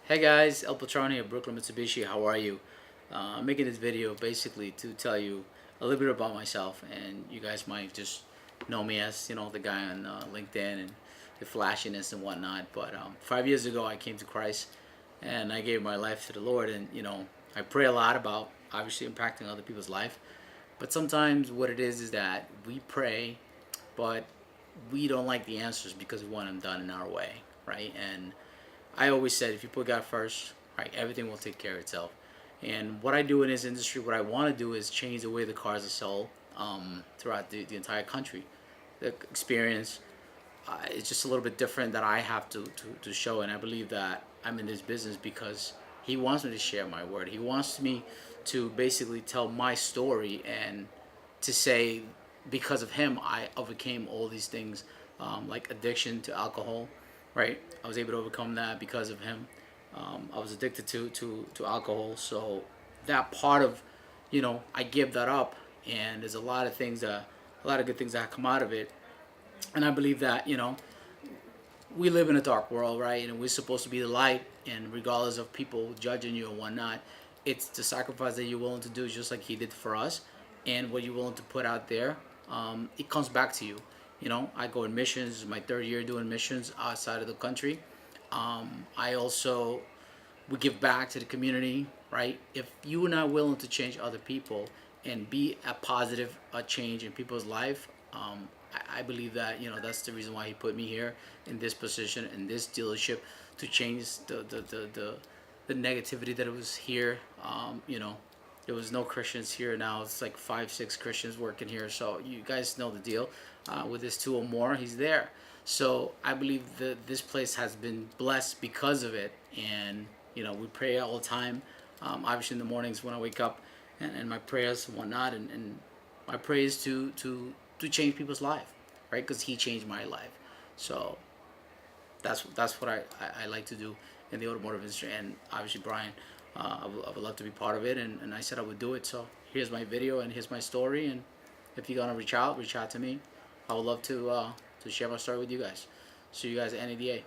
Hey guys, El Patronn here, Brooklyn Mitsubishi. How are you? I'm making this video basically to tell you a little bit about myself, and you guys might just know me as the guy on LinkedIn and the flashiness and whatnot. But 5 years ago, I came to Christ, and I gave my life to the Lord. And I pray a lot about obviously impacting other people's life. But sometimes what it is that we pray, but we don't like the answers because we want them done in our way, right? And I always said if you put God first, right, everything will take care of itself. And what I do in this industry, what I want to do is change the way the cars are sold throughout the entire country. The experience is just a little bit different that I have to show. And I believe that I'm in this business because He wants me to share my word. He wants me to basically tell my story and to say because of Him I overcame all these things, like addiction to alcohol, right? I was able to overcome that because of Him. I was addicted to alcohol, so that part of, I give that up, and there's a lot of things that, a lot of good things that come out of it, and I believe that we live in a dark world, right? And we're supposed to be the light, and regardless of people judging you or whatnot, it's the sacrifice that you're willing to do, just like He did for us, and what you're willing to put out there. It comes back to you. I go in missions. This is my third year doing missions outside of the country. I also we give back to the community, right? If you are not willing to change other people and be a positive change in people's life, I believe that that's the reason why He put me here in this position in this dealership to change the negativity that it was here. There was no Christians here. Now it's like 5, 6 Christians working here. So you guys know the deal. With this two or more, He's there. So I believe that this place has been blessed because of it. And we pray all the time. Obviously in the mornings when I wake up, and my prayers and whatnot, and my prayers to change people's life, right? Because He changed my life. So that's what I like to do in the automotive industry. And obviously Brian, I would love to be part of it, and I said I would do it. So here's my video and here's my story. And if you're gonna reach out to me. I would love to share my story with you guys. See you guys at NADA.